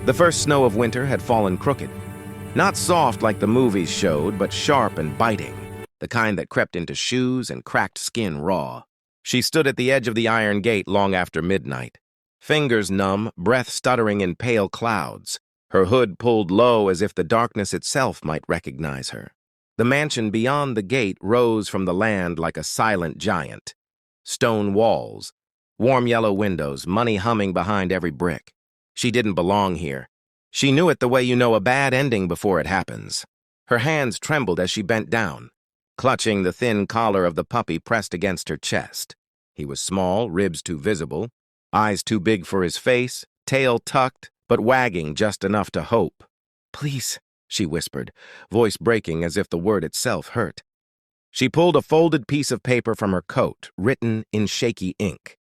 The first snow of winter had fallen crooked. Not soft like the movies showed, but sharp and biting, the kind that crept into shoes and cracked skin raw. She stood at the edge of the iron gate long after midnight, fingers numb, breath stuttering in pale clouds, her hood pulled low as if the darkness itself might recognize her. The mansion beyond the gate rose from the land like a silent giant. Stone walls, warm yellow windows, money humming behind every brick. She didn't belong here. She knew it the way you know a bad ending before it happens. Her hands trembled as she bent down, clutching the thin collar of the puppy pressed against her chest. He was small, ribs too visible, eyes too big for his face, tail tucked, but wagging just enough to hope. "Please," she whispered, voice breaking as if the word itself hurt. She pulled a folded piece of paper from her coat, written in shaky ink.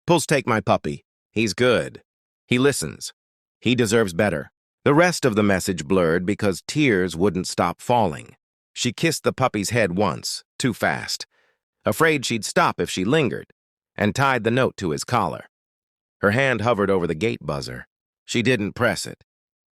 "Pulse take my puppy. He's good. He listens. He deserves better." The rest of the message blurred because tears wouldn't stop falling. She kissed the puppy's head once, too fast, afraid she'd stop if she lingered, and tied the note to his collar. Her hand hovered over the gate buzzer. She didn't press it.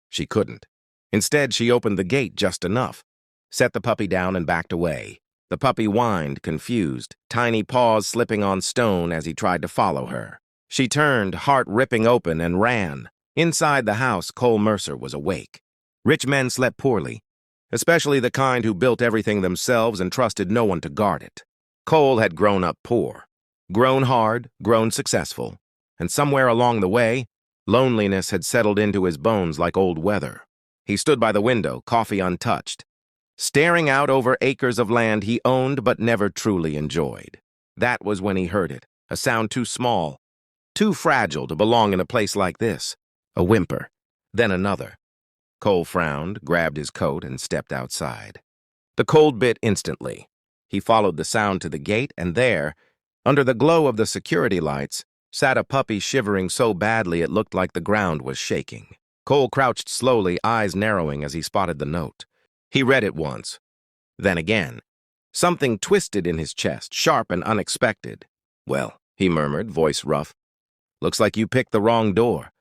She couldn't. Instead, she opened the gate just enough, set the puppy down and backed away. The puppy whined, confused, tiny paws slipping on stone as he tried to follow her. She turned, heart ripping open, and ran. Inside the house, Cole Mercer was awake. Rich men slept poorly, especially the kind who built everything themselves and trusted no one to guard it. Cole had grown up poor, grown hard, grown successful, and somewhere along the way, loneliness had settled into his bones like old weather. He stood by the window, coffee untouched, staring out over acres of land he owned but never truly enjoyed. That was when he heard it, a sound too small, too fragile to belong in a place like this. A whimper, then another. Cole frowned, grabbed his coat, and stepped outside. The cold bit instantly. He followed the sound to the gate, and there, under the glow of the security lights, sat a puppy shivering so badly it looked like the ground was shaking. Cole crouched slowly, eyes narrowing as he spotted the note. He read it once, then again. Something twisted in his chest, sharp and unexpected. "Well," he murmured, voice rough, "looks like you picked the wrong door,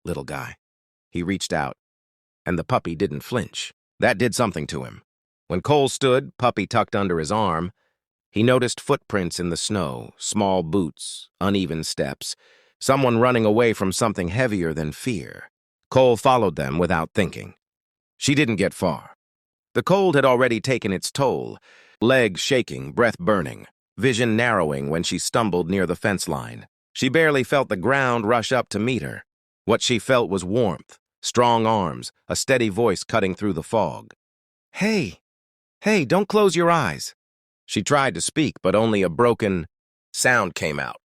little guy." He reached out, and the puppy didn't flinch. That did something to him. When Cole stood, puppy tucked under his arm, he noticed footprints in the snow, small boots, uneven steps, someone running away from something heavier than fear. Cole followed them without thinking. She didn't get far. The cold had already taken its toll, legs shaking, breath burning, vision narrowing when she stumbled near the fence line. She barely felt the ground rush up to meet her. What she felt was warmth, strong arms, a steady voice cutting through the fog. Hey, don't close your eyes." She tried to speak, but only a broken sound came out.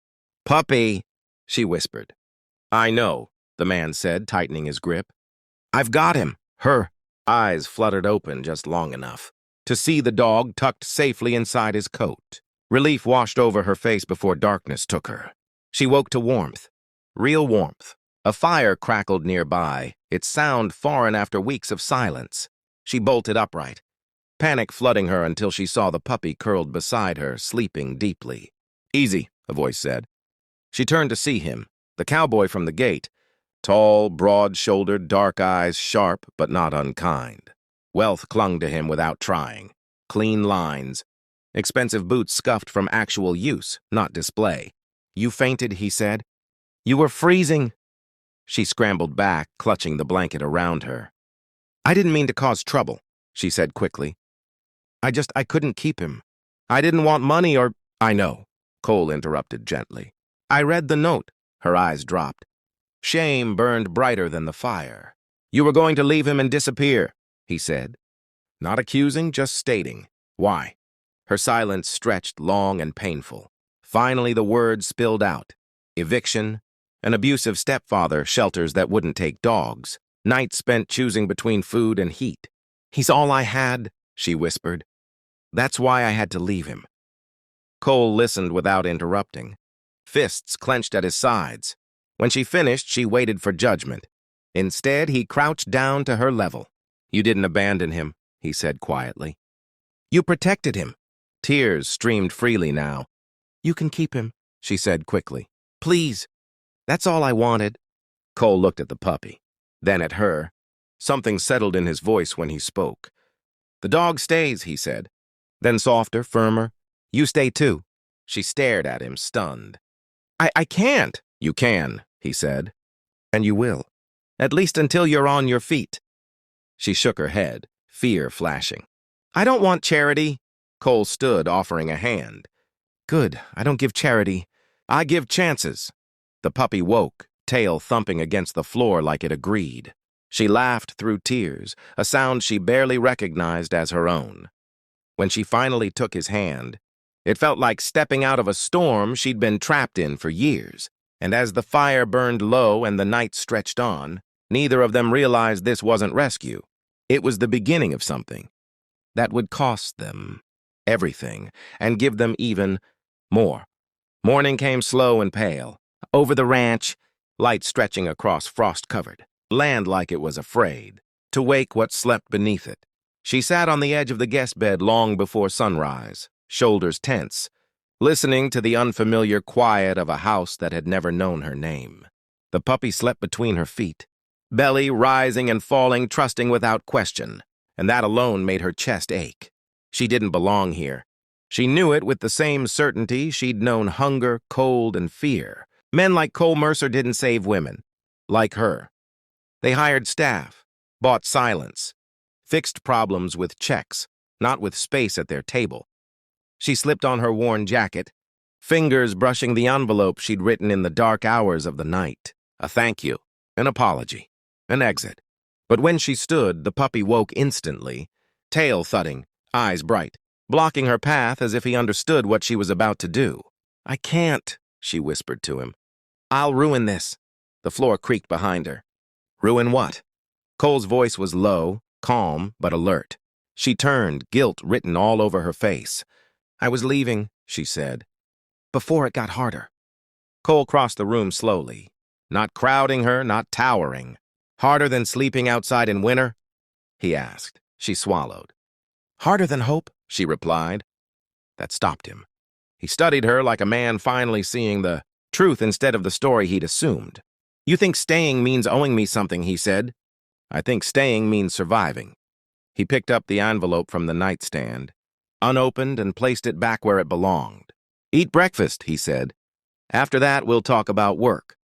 "Puppy," she whispered. "I know," the man said, tightening his grip. "I've got him." Her eyes fluttered open just long enough to see the dog tucked safely inside his coat. Relief washed over her face before darkness took her. She woke to warmth, real warmth. A fire crackled nearby, its sound foreign after weeks of silence. She bolted upright, panic flooding her until she saw the puppy curled beside her, sleeping deeply. "Easy," a voice said. She turned to see him, the cowboy from the gate, tall, broad-shouldered, dark eyes sharp but not unkind. Wealth clung to him without trying. Clean lines, expensive boots scuffed from actual use, not display. "You fainted," he said. "You were freezing." She scrambled back, clutching the blanket around her. "I didn't mean to cause trouble," she said quickly. I couldn't keep him. I didn't want money or—" "I know," Cole interrupted gently. "I read the note." Her eyes dropped. Shame burned brighter than the fire. "You were going to leave him and disappear," he said. Not accusing, just stating. "Why?" Her silence stretched long and painful. Finally the words spilled out. Eviction, an abusive stepfather, shelters that wouldn't take dogs, nights spent choosing between food and heat. "He's all I had," she whispered. "That's why I had to leave him." Cole listened without interrupting, fists clenched at his sides. When she finished, she waited for judgment. Instead, he crouched down to her level. "You didn't abandon him," he said quietly. "You protected him." Tears streamed freely now. "You can keep him," she said quickly. "Please. That's all I wanted." Cole looked at the puppy. Then at her. Something settled in his voice when he spoke. "The dog stays," he said. Then softer, firmer. "You stay too." She stared at him, stunned. I can't." "You can," he said. "And you will. At least until you're on your feet." She shook her head, fear flashing. "I don't want charity." Cole stood, offering a hand. "Good, I don't give charity. I give chances." The puppy woke, tail thumping against the floor like it agreed. She laughed through tears, a sound she barely recognized as her own. When she finally took his hand, it felt like stepping out of a storm she'd been trapped in for years. And as the fire burned low and the night stretched on, neither of them realized this wasn't rescue. It was the beginning of something that would cost them everything and give them even more. Morning came slow and pale. Over the ranch, light stretching across frost-covered land like it was afraid to wake what slept beneath it. She sat on the edge of the guest bed long before sunrise, shoulders tense, listening to the unfamiliar quiet of a house that had never known her name. The puppy slept between her feet, belly rising and falling, trusting without question, and that alone made her chest ache. She didn't belong here. She knew it with the same certainty she'd known hunger, cold, and fear. Men like Cole Mercer didn't save women. Like her. They hired staff, bought silence, fixed problems with checks, not with space at their table. She slipped on her worn jacket, fingers brushing the envelope she'd written in the dark hours of the night. A thank you, an apology, an exit. But when she stood, the puppy woke instantly, tail thudding, eyes bright, blocking her path as if he understood what she was about to do. "I can't," she whispered to him. "I'll ruin this." The floor creaked behind her. "Ruin what?" Cole's voice was low, calm, but alert. She turned, guilt written all over her face. "I was leaving," she said, "before it got harder." Cole crossed the room slowly, not crowding her, not towering. "Harder than sleeping outside in winter?" he asked. She swallowed. "Harder than hope," she replied. That stopped him. He studied her like a man finally seeing the truth instead of the story he'd assumed. "You think staying means owing me something," he said. "I think staying means surviving." He picked up the envelope from the nightstand, unopened, and placed it back where it belonged. "Eat breakfast," he said. "After that, we'll talk about work."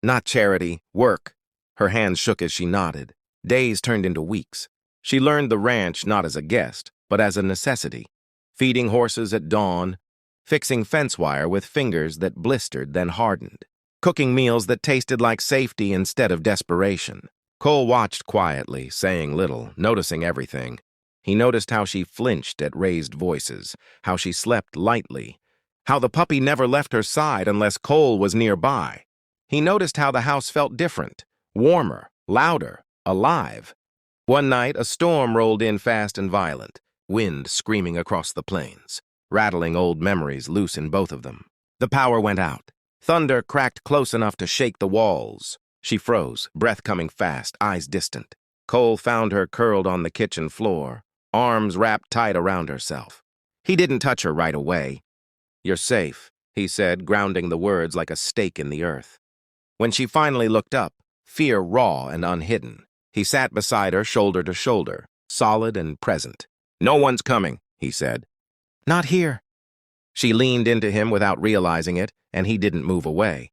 "Not charity, work." Her hands shook as she nodded. Days turned into weeks. She learned the ranch not as a guest, but as a necessity. Feeding horses at dawn, fixing fence wire with fingers that blistered then hardened, cooking meals that tasted like safety instead of desperation. Cole watched quietly, saying little, noticing everything. He noticed how she flinched at raised voices, how she slept lightly, how the puppy never left her side unless Cole was nearby. He noticed how the house felt different, warmer, louder, alive. One night, a storm rolled in fast and violent, wind screaming across the plains, rattling old memories loose in both of them. The power went out. Thunder cracked close enough to shake the walls. She froze, breath coming fast, eyes distant. Cole found her curled on the kitchen floor, arms wrapped tight around herself. He didn't touch her right away. "You're safe," he said, grounding the words like a stake in the earth. When she finally looked up, fear raw and unhidden, he sat beside her shoulder to shoulder, solid and present. "No one's coming," he said. "Not here." She leaned into him without realizing it, and he didn't move away.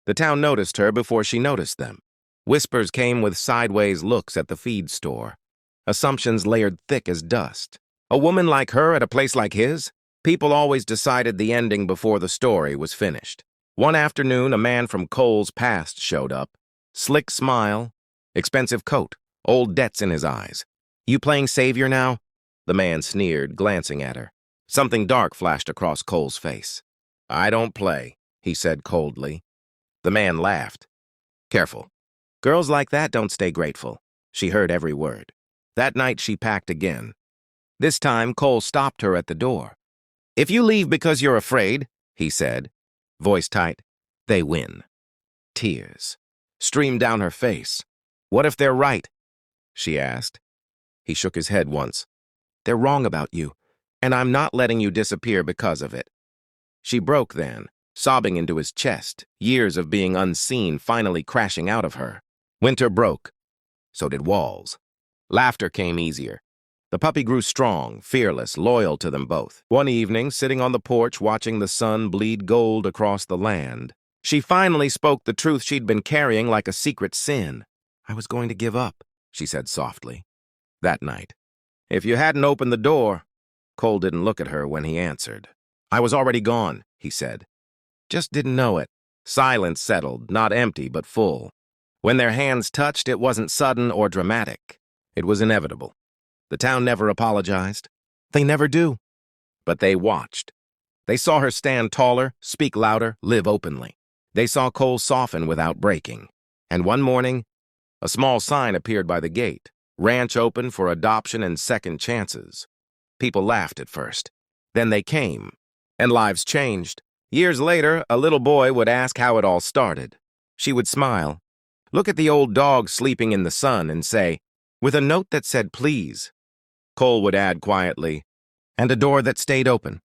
The town noticed her before she noticed them. Whispers came with sideways looks at the feed store. Assumptions layered thick as dust. A woman like her at a place like his? People always decided the ending before the story was finished. One afternoon, a man from Cole's past showed up. Slick smile, expensive coat, old debts in his eyes. "You playing savior now?" The man sneered, glancing at her. Something dark flashed across Cole's face. "I don't play," he said coldly. The man laughed. "Careful. Girls like that don't stay grateful." She heard every word. That night she packed again. This time Cole stopped her at the door. "If you leave because you're afraid," he said, voice tight, "they win." Tears streamed down her face. "What if they're right?" she asked. He shook his head once. "They're wrong about you, and I'm not letting you disappear because of it." She broke then, sobbing into his chest, years of being unseen finally crashing out of her. Winter broke. So did walls. Laughter came easier. The puppy grew strong, fearless, loyal to them both. One evening, sitting on the porch watching the sun bleed gold across the land, she finally spoke the truth she'd been carrying like a secret sin. "I was going to give up," she said softly. That night. "If you hadn't opened the door," Cole didn't look at her when he answered. "I was already gone," he said. "Just didn't know it." Silence settled, not empty but full. When their hands touched, it wasn't sudden or dramatic. It was inevitable. The town never apologized. They never do. But they watched. They saw her stand taller, speak louder, live openly. They saw Cole soften without breaking. And one morning, a small sign appeared by the gate. Ranch open for adoption and second chances. People laughed at first. Then they came. And lives changed. Years later, a little boy would ask how it all started. She would smile, look at the old dog sleeping in the sun, and say, "With a note that said please." Cole would add quietly, "And a door that stayed open."